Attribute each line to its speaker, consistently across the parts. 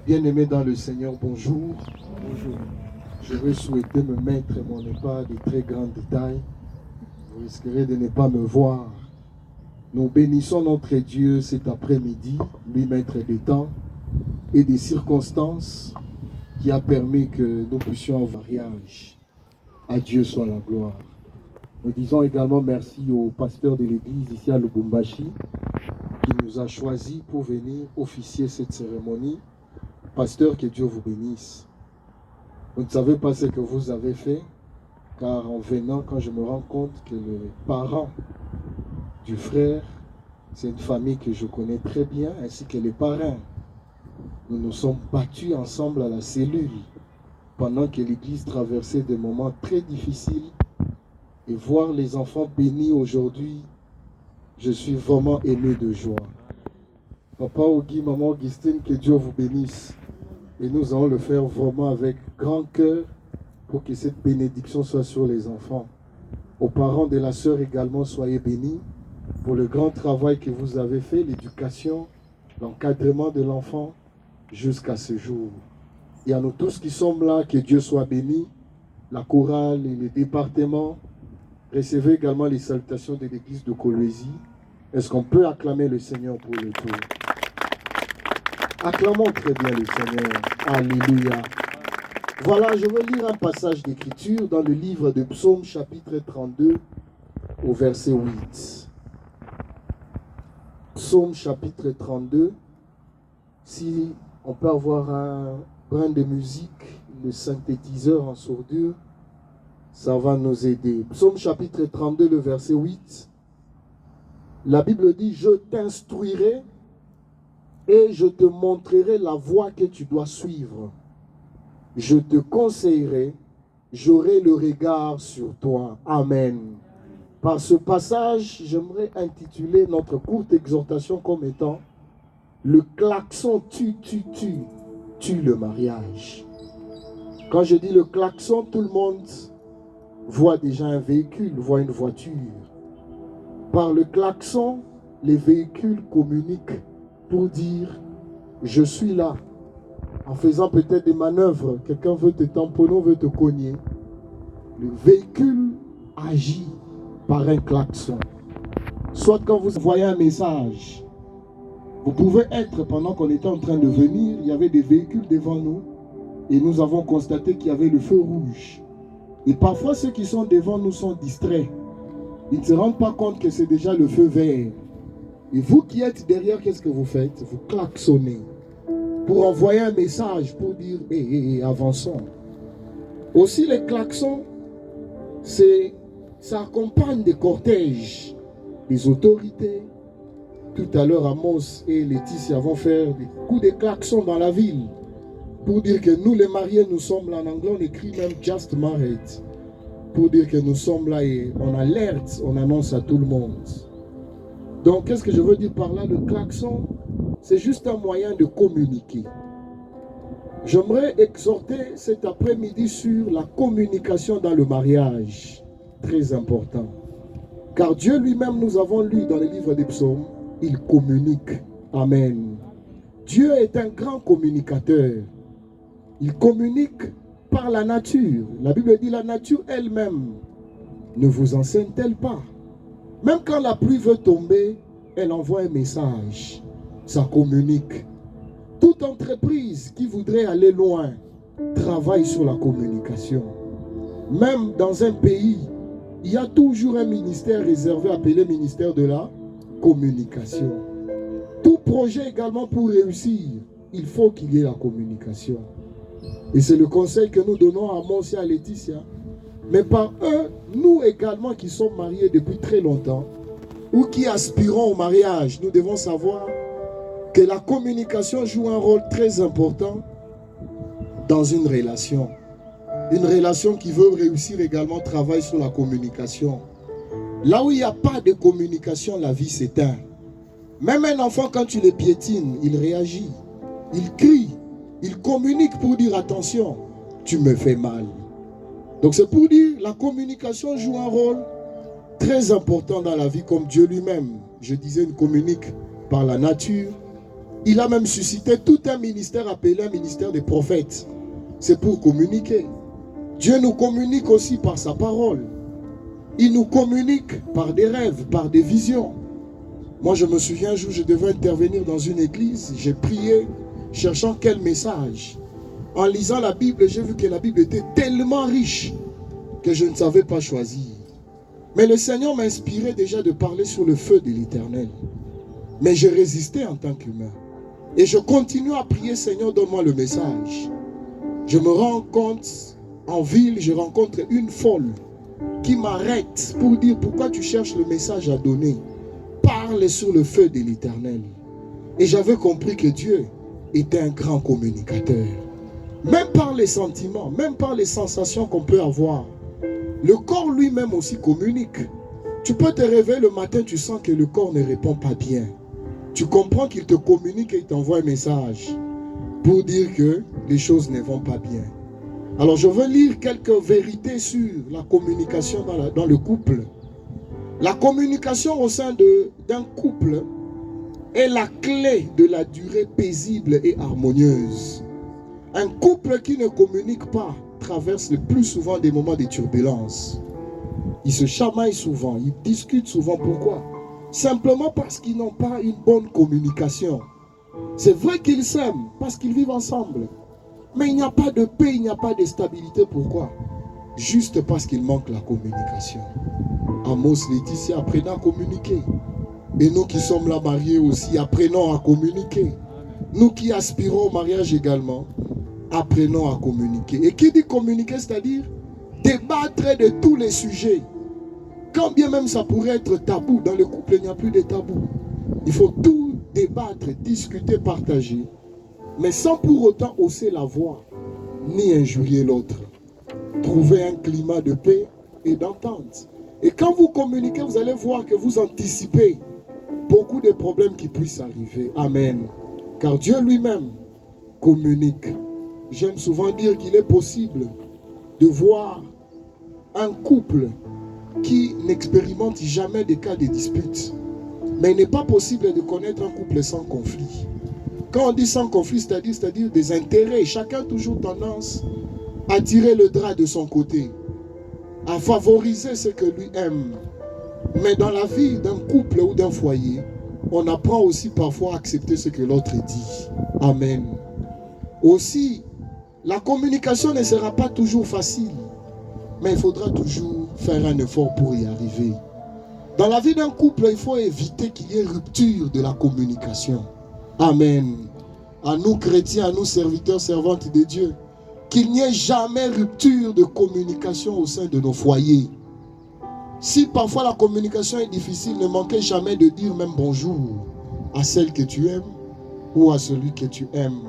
Speaker 1: Bien-aimé dans le Seigneur, bonjour. Bonjour. Je vais souhaiter me mettre, mais on n'est pas de très grands détails. Vous risquerez de ne pas me voir. Nous bénissons notre Dieu cet après-midi, lui maître des temps et des circonstances qui a permis que nous puissions avoir mariage. À Dieu soit la gloire. Nous disons également merci au pasteur de l'église ici à Lubumbashi qui nous a choisis pour venir officier cette cérémonie. Pasteur, que Dieu vous bénisse. Vous ne savez pas ce que vous avez fait, car en venant, quand je me rends compte que les parents du frère, c'est une famille que je connais très bien, ainsi que les parrains. Nous nous sommes battus ensemble à la cellule pendant que l'église traversait des moments très difficiles. Et voir les enfants bénis aujourd'hui, je suis vraiment ému de joie. Papa Ogui, maman Augustine, que Dieu vous bénisse. Et nous allons le faire vraiment avec grand cœur pour que cette bénédiction soit sur les enfants. Aux parents de la sœur également, soyez bénis pour le grand travail que vous avez fait, l'éducation, l'encadrement de l'enfant jusqu'à ce jour. Et à nous tous qui sommes là, que Dieu soit béni, la chorale et les départements. Recevez également les salutations de l'église de Kolwezi. Est-ce qu'on peut acclamer le Seigneur pour le tour? Acclamons très bien le Seigneur. Alléluia. Voilà, je veux lire un passage d'écriture dans le livre de Psaume chapitre 32 au verset 8. Psaume chapitre 32. Si on peut avoir un brin de musique, le synthétiseur en sourdure, ça va nous aider. Psaume chapitre 32, le verset 8. La Bible dit, je t'instruirai et je te montrerai la voie que tu dois suivre. Je te conseillerai, j'aurai le regard sur toi. Amen. Par ce passage, j'aimerais intituler notre courte exhortation comme étant le klaxon tue le mariage. Quand je dis le klaxon, tout le monde voit déjà un véhicule, voit une voiture. Par le klaxon, les véhicules communiquent pour dire « je suis là ». En faisant peut-être des manœuvres, quelqu'un veut te tamponner, veut te cogner. Le véhicule agit par un klaxon. Soit quand vous voyez un message, vous pouvez être, pendant qu'on était en train de venir, il y avait des véhicules devant nous et nous avons constaté qu'il y avait le feu rouge. Et parfois, ceux qui sont devant nous sont distraits. Ils ne se rendent pas compte que c'est déjà le feu vert. Et vous qui êtes derrière, qu'est-ce que vous faites? Vous klaxonnez pour envoyer un message, pour dire avançons. Aussi, les klaxons, ça accompagne des cortèges, des autorités. Tout à l'heure, Amos et Laetitia vont faire des coups de klaxons dans la ville pour dire que nous, les mariés, nous sommes là. En anglais, on écrit même « just married ». Pour dire que nous sommes là et on alerte, on annonce à tout le monde. Donc, qu'est-ce que je veux dire par là? Le klaxon, c'est juste un moyen de communiquer. J'aimerais exhorter cet après-midi sur la communication dans le mariage. Très important. Car Dieu lui-même, nous avons lu dans les livres des psaumes, il communique. Amen. Dieu est un grand communicateur. Il communique par la nature. La Bible dit la nature elle-même ne vous enseigne-t-elle pas? Même quand la pluie veut tomber, elle envoie un message. Ça communique. Toute entreprise qui voudrait aller loin travaille sur la communication. Même dans un pays, il y a toujours un ministère réservé appelé ministère de la communication. Tout projet également pour réussir, il faut qu'il y ait la communication. Et c'est le conseil que nous donnons à Amos et à Laetitia. Mais par eux, nous également qui sommes mariés depuis très longtemps, ou qui aspirons au mariage, nous devons savoir que la communication joue un rôle très important dans une relation. Une relation qui veut réussir également travaille sur la communication. Là où il n'y a pas de communication, la vie s'éteint. Même un enfant, quand tu le piétines, il réagit, il crie, il communique pour dire attention, tu me fais mal. Donc c'est pour dire la communication joue un rôle très important dans la vie comme Dieu lui-même. Je disais, il communique par la nature, Il a même suscité tout un ministère appelé un ministère des prophètes. C'est pour communiquer. Dieu nous communique aussi par sa parole. Il nous communique par des rêves, par des visions. Moi, je me souviens un jour, je devais intervenir dans une église. J'ai prié, cherchant quel message. En lisant la Bible, j'ai vu que la Bible était tellement riche que je ne savais pas choisir. Mais le Seigneur m'a inspiré déjà de parler sur le feu de l'Éternel. Mais j'ai résisté en tant qu'humain. Et je continue à prier, Seigneur, donne-moi le message. Je me rends compte, en ville, je rencontre une folle qui m'arrête pour dire pourquoi tu cherches le message à donner. Parle sur le feu de l'Éternel. Et j'avais compris que Dieu était un grand communicateur. Même par les sentiments, même par les sensations qu'on peut avoir. Le corps lui-même aussi communique. Tu peux te réveiller le matin, tu sens que le corps ne répond pas bien. Tu comprends qu'il te communique et il t'envoie un message pour dire que les choses ne vont pas bien. Alors je veux lire quelques vérités sur la communication dans le couple. La communication au sein d'un couple est la clé de la durée paisible et harmonieuse. Un couple qui ne communique pas traverse le plus souvent des moments de turbulence. Ils se chamaillent souvent, ils discutent souvent. Pourquoi? Simplement parce qu'ils n'ont pas une bonne communication. C'est vrai qu'ils s'aiment parce qu'ils vivent ensemble. Mais il n'y a pas de paix, il n'y a pas de stabilité. Pourquoi? Juste parce qu'il manque la communication. Amos, Laetitia, apprenons à communiquer. Et nous qui sommes là mariés aussi, apprenons à communiquer. Nous qui aspirons au mariage également, apprenons à communiquer. Et qui dit communiquer, c'est-à-dire débattre de tous les sujets. Quand bien même ça pourrait être tabou, dans le couple il n'y a plus de tabou. Il faut tout débattre, discuter, partager, mais sans pour autant hausser la voix, ni injurier l'autre. Trouver un climat de paix et d'entente. Et quand vous communiquez, vous allez voir que vous anticipez beaucoup de problèmes qui puissent arriver. Amen. Car Dieu lui-même communique. J'aime souvent dire qu'il est possible de voir un couple qui n'expérimente jamais des cas de dispute. Mais il n'est pas possible de connaître un couple sans conflit. Quand on dit sans conflit, c'est-à-dire des intérêts. Chacun a toujours tendance à tirer le drap de son côté, à favoriser ce que lui aime. Mais dans la vie d'un couple ou d'un foyer, on apprend aussi parfois à accepter ce que l'autre dit. Amen. Aussi, la communication ne sera pas toujours facile, mais il faudra toujours faire un effort pour y arriver. Dans la vie d'un couple, il faut éviter qu'il y ait rupture de la communication. Amen. À nous chrétiens, à nous serviteurs, servantes de Dieu, qu'il n'y ait jamais rupture de communication au sein de nos foyers. Si parfois la communication est difficile, ne manquez jamais de dire même bonjour à celle que tu aimes ou à celui que tu aimes.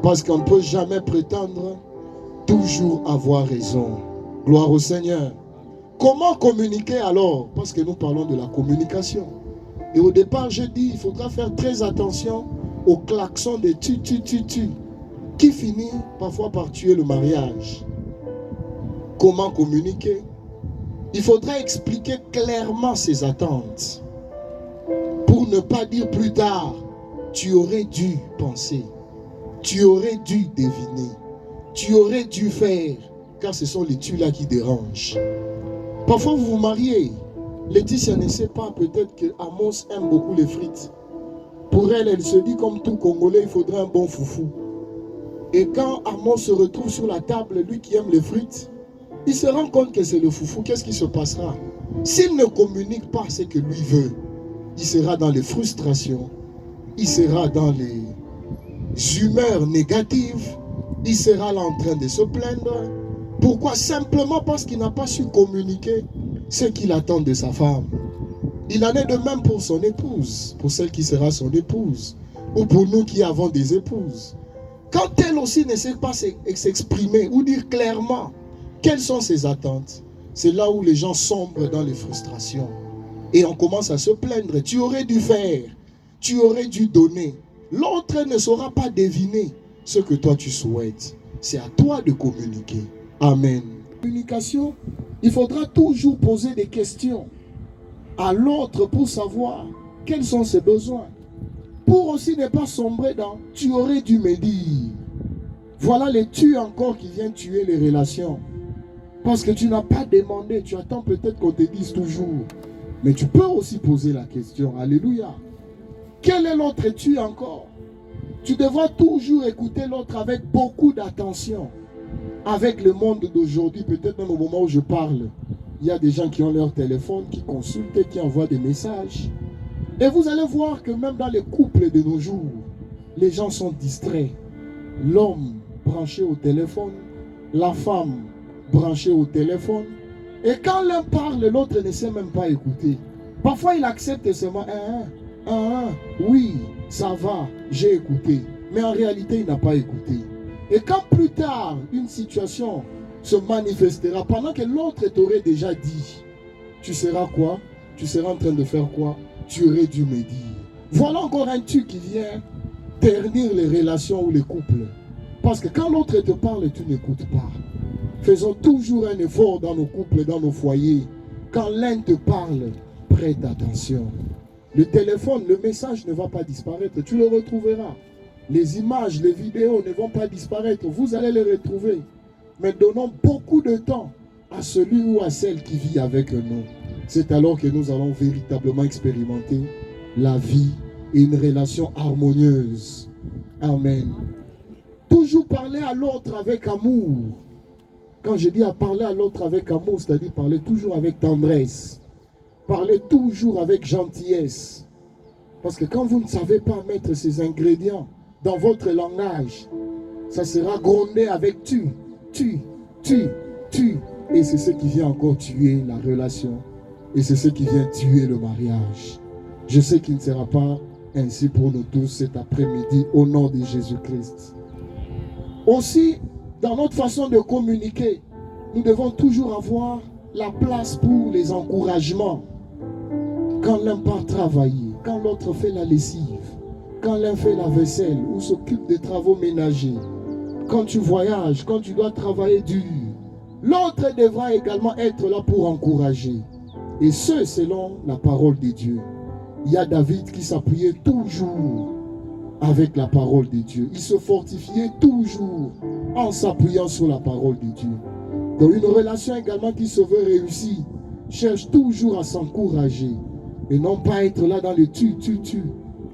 Speaker 1: Parce qu'on ne peut jamais prétendre toujours avoir raison. Gloire au Seigneur. Comment communiquer alors? Parce que nous parlons de la communication. Et au départ, j'ai dit, il faudra faire très attention au klaxon de tu, qui finit parfois par tuer le mariage. Comment communiquer? Il faudra expliquer clairement ses attentes. Pour ne pas dire plus tard, tu aurais dû penser, tu aurais dû deviner, tu aurais dû faire, car ce sont les tu-là qui dérangent. Parfois vous vous mariez, Laetitia ne sait pas peut-être que Amos aime beaucoup les frites. Pour elle, elle se dit comme tout Congolais, il faudrait un bon foufou. Et quand Amos se retrouve sur la table, lui qui aime les frites, il se rend compte que c'est le foufou. Qu'est-ce qui se passera? S'il ne communique pas ce que lui veut, il sera dans les frustrations, il sera dans les humeurs négatives, il sera là en train de se plaindre. Pourquoi? Simplement parce qu'il n'a pas su communiquer ce qu'il attend de sa femme. Il en est de même pour son épouse, pour celle qui sera son épouse, ou pour nous qui avons des épouses. Quand elle aussi ne sait pas s'exprimer ou dire clairement quelles sont ses attentes, c'est là où les gens sombrent dans les frustrations. Et on commence à se plaindre. Tu aurais dû faire, tu aurais dû donner. L'autre ne saura pas deviner ce que toi tu souhaites. C'est à toi de communiquer. Amen. Communication, il faudra toujours poser des questions à l'autre pour savoir quels sont ses besoins. pour aussi ne pas sombrer dans « tu aurais dû me dire ». Voilà les tu encore qui viennent tuer les relations. Parce que tu n'as pas demandé, tu attends peut-être qu'on te dise toujours. Mais tu peux aussi poser la question. Alléluia. Quel est l'autre tu encore? Tu devras toujours écouter l'autre avec beaucoup d'attention. Avec le monde d'aujourd'hui, peut-être même au moment où je parle, il y a des gens qui ont leur téléphone, qui consultent et qui envoient des messages. Et vous allez voir que même dans les couples de nos jours, les gens sont distraits. L'homme branché au téléphone, la femme branchée au téléphone. Et quand l'un parle, l'autre ne sait même pas écouter. Parfois, il accepte seulement oui, ça va, j'ai écouté. Mais en réalité, il n'a pas écouté. Et quand plus tard, une situation se manifestera, pendant que l'autre t'aurait déjà dit, tu seras quoi? Tu seras en train de faire quoi? Tu aurais dû me dire. Voilà encore un truc qui vient ternir les relations ou les couples. Parce que quand l'autre te parle, tu n'écoutes pas. Faisons toujours un effort dans nos couples, dans nos foyers. Quand l'un te parle, prête attention. Le téléphone, le message ne va pas disparaître. Tu le retrouveras. Les images, les vidéos ne vont pas disparaître. Vous allez les retrouver. Mais donnons beaucoup de temps à celui ou à celle qui vit avec nous. C'est alors que nous allons véritablement expérimenter la vie et une relation harmonieuse. Amen. Toujours parler à l'autre avec amour. Quand je dis à parler à l'autre avec amour, c'est-à-dire parler toujours avec tendresse. Parler toujours avec gentillesse. Parce que quand vous ne savez pas mettre ces ingrédients dans votre langage, ça sera grondé avec tu. Et c'est ce qui vient encore tuer la relation. Et c'est ce qui vient tuer le mariage. Je sais qu'il ne sera pas ainsi pour nous tous cet après-midi au nom de Jésus-Christ. Aussi, dans notre façon de communiquer, nous devons toujours avoir la place pour les encouragements. Quand l'un part travailler, quand l'autre fait la lessive, quand l'un fait la vaisselle ou s'occupe des travaux ménagers, quand tu voyages, quand tu dois travailler dur, l'autre devra également être là pour encourager. Et ce, selon la parole de Dieu. Il y a David qui s'appuyait toujours avec la parole de Dieu. Il se fortifiait toujours en s'appuyant sur la parole de Dieu. Dans une relation également qui se veut réussir, cherche toujours à s'encourager et non pas être là dans le tu,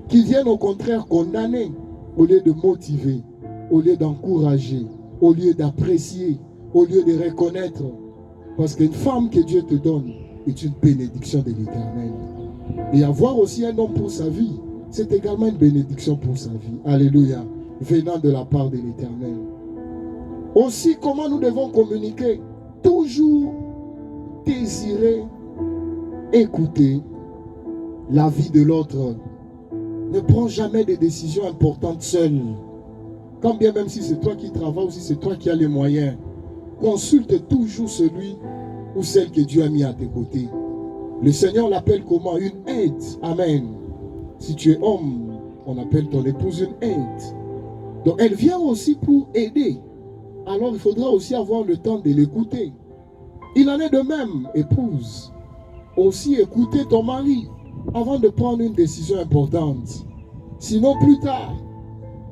Speaker 1: qui viennent au contraire condamner au lieu de motiver, au lieu d'encourager, au lieu d'apprécier, au lieu de reconnaître. Parce qu'une femme que Dieu te donne est une bénédiction de l'Éternel. Et avoir aussi un homme pour sa vie, c'est également une bénédiction pour sa vie. Alléluia. Venant de la part de l'Éternel. Aussi, comment nous devons communiquer? Toujours désirer écouter la vie de l'autre. Ne prends jamais des décisions importantes seul. Quand bien même si c'est toi qui travailles ou si c'est toi qui as les moyens, consulte toujours celui ou celle que Dieu a mis à tes côtés. Le Seigneur l'appelle comment? Une aide. Amen. Si tu es homme, on appelle ton épouse une aide. Donc elle vient aussi pour aider. Alors il faudra aussi avoir le temps de l'écouter. Il en est de même, épouse. Aussi écouter ton mari avant de prendre une décision importante. Sinon plus tard,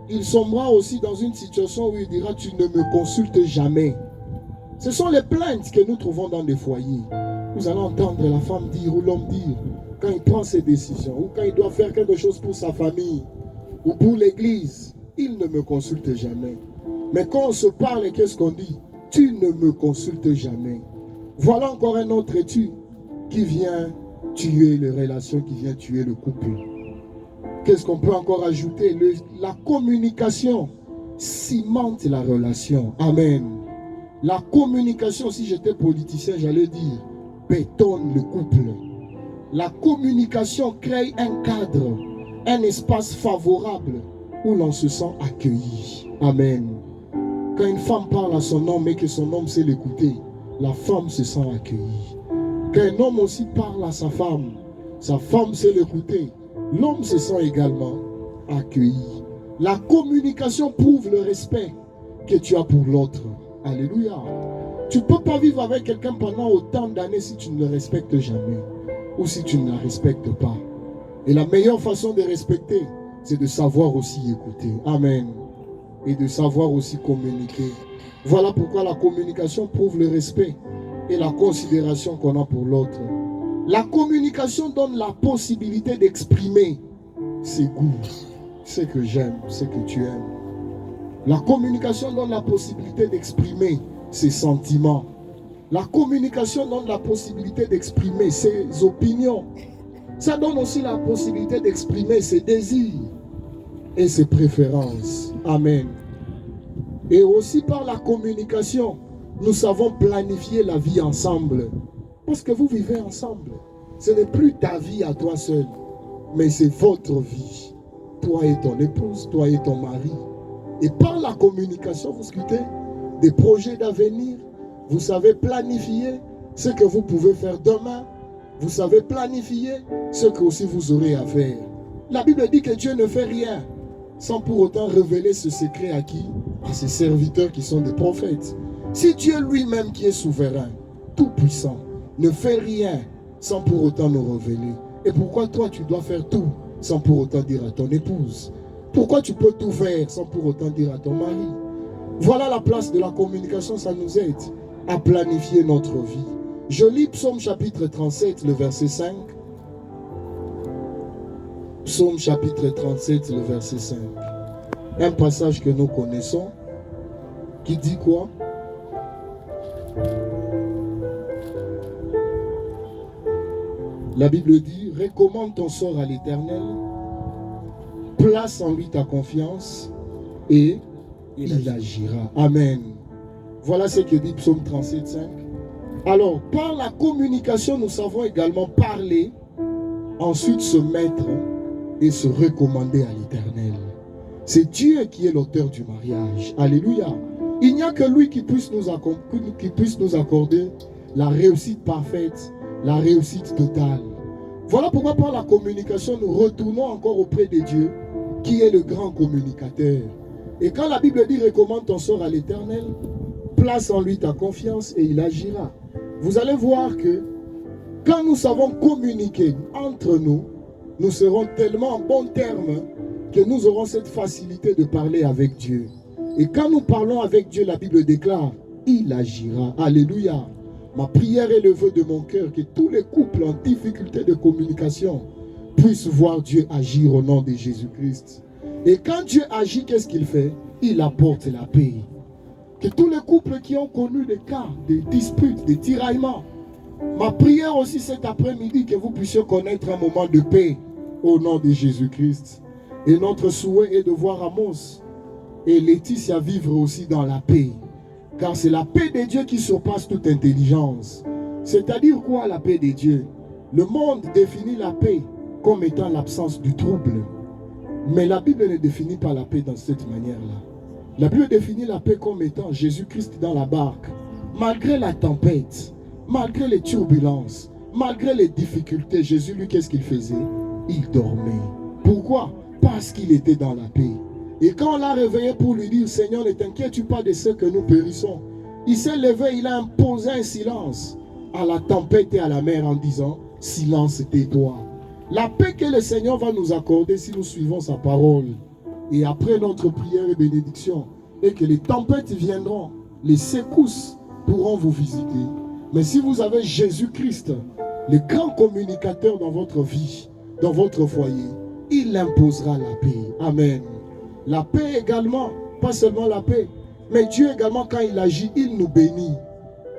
Speaker 1: il sombrera aussi dans une situation où il dira: tu ne me consultes jamais. Ce sont les plaintes que nous trouvons dans des foyers. Vous allez entendre la femme dire ou l'homme dire, quand il prend ses décisions, ou quand il doit faire quelque chose pour sa famille, ou pour l'église, il ne me consulte jamais. Mais quand on se parle, qu'est-ce qu'on dit? Tu ne me consultes jamais. Voilà encore un autre tu qui vient tuer les relations, qui vient tuer le couple. Qu'est-ce qu'on peut encore ajouter? La communication cimente la relation. Amen. La communication, si j'étais politicien, j'allais dire, bétonne le couple. La communication crée un cadre, un espace favorable où l'on se sent accueilli. Amen. Quand une femme parle à son homme et que son homme sait l'écouter, la femme se sent accueillie. Quand un homme aussi parle à sa femme sait l'écouter, l'homme se sent également accueilli. La communication prouve le respect que tu as pour l'autre. Alléluia. Tu ne peux pas vivre avec quelqu'un pendant autant d'années si tu ne le respectes jamais ou si tu ne la respectes pas. Et la meilleure façon de respecter, c'est de savoir aussi écouter. Amen. Et de savoir aussi communiquer. Voilà pourquoi la communication prouve le respect et la considération qu'on a pour l'autre. La communication donne la possibilité d'exprimer ses goûts, ce que j'aime, ce que tu aimes. La communication donne la possibilité d'exprimer ses sentiments. La communication donne la possibilité d'exprimer ses opinions. Ça donne aussi la possibilité d'exprimer ses désirs et ses préférences. Amen. Et aussi par la communication, nous savons planifier la vie ensemble. Parce que vous vivez ensemble. Ce n'est plus ta vie à toi seul, mais c'est votre vie. Toi et ton épouse, toi et ton mari. Et par la communication, vous discutez des projets d'avenir. Vous savez planifier ce que vous pouvez faire demain. Vous savez planifier ce que aussi vous aurez à faire. La Bible dit que Dieu ne fait rien sans pour autant révéler ce secret à qui? À ses serviteurs qui sont des prophètes. Si Dieu lui-même qui est souverain, tout puissant, ne fait rien sans pour autant nous révéler. Et pourquoi toi tu dois faire tout sans pour autant dire à ton épouse? Pourquoi tu peux tout faire sans pour autant dire à ton mari? Voilà la place de la communication, ça nous aide à planifier notre vie. Je lis Psaume chapitre 37, le verset 5. Psaume chapitre 37, le verset 5. Un passage que nous connaissons, qui dit quoi? La Bible dit, recommande ton sort à l'Éternel, place en lui ta confiance et il agira. Amen. Voilà ce que dit Psaume 37, 5. Alors, par la communication, nous savons également parler, ensuite se mettre et se recommander à l'Éternel. C'est Dieu qui est l'auteur du mariage. Alléluia. Il n'y a que lui qui puisse nous accorder la réussite parfaite, la réussite totale. Voilà pourquoi par la communication, nous retournons encore auprès de Dieu, qui est le grand communicateur. Et quand la Bible dit « recommande ton sort à l'Éternel », place en lui ta confiance et il agira. Vous allez voir que quand nous savons communiquer entre nous, nous serons tellement en bons termes que nous aurons cette facilité de parler avec Dieu. Et quand nous parlons avec Dieu, la Bible déclare, il agira. Alléluia. Ma prière est le vœu de mon cœur que tous les couples en difficulté de communication puissent voir Dieu agir au nom de Jésus-Christ. Et quand Dieu agit, qu'est-ce qu'il fait? Il apporte la paix. Que tous les couples qui ont connu des cas, des disputes, des tiraillements, ma prière aussi cet après-midi, que vous puissiez connaître un moment de paix au nom de Jésus-Christ. Et notre souhait est de voir Amos et Laetitia vivre aussi dans la paix. Car c'est la paix de Dieu qui surpasse toute intelligence. C'est-à-dire quoi la paix de Dieu? Le monde définit la paix comme étant l'absence du trouble. Mais la Bible ne définit pas la paix dans cette manière-là. La Bible définit la paix comme étant Jésus-Christ dans la barque. Malgré la tempête, malgré les turbulences, malgré les difficultés, Jésus, lui, qu'est-ce qu'il faisait? Il dormait. Pourquoi? Parce qu'il était dans la paix. Et quand on l'a réveillé pour lui dire, Seigneur, ne t'inquiète pas de ce que nous périssons, il s'est levé, il a imposé un silence à la tempête et à la mer en disant, silence, tais-toi. La paix que le Seigneur va nous accorder si nous suivons sa parole. Et après notre prière et bénédiction, et que les tempêtes viendront, les secousses pourront vous visiter. Mais si vous avez Jésus-Christ, le grand communicateur dans votre vie, dans votre foyer, il imposera la paix. Amen. La paix également, pas seulement la paix, mais Dieu également, quand il agit, il nous bénit,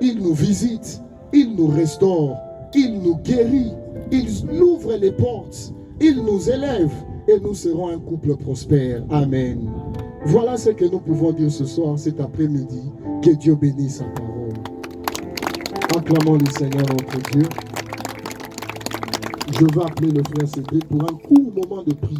Speaker 1: il nous visite, il nous restaure, il nous guérit, il ouvre les portes, il nous élève et nous serons un couple prospère. Amen. Voilà ce que nous pouvons dire ce soir, cet après-midi. Que Dieu bénisse sa parole. Acclamons le Seigneur notre Dieu. Je vais appeler le frère Cédric pour un court moment de prière.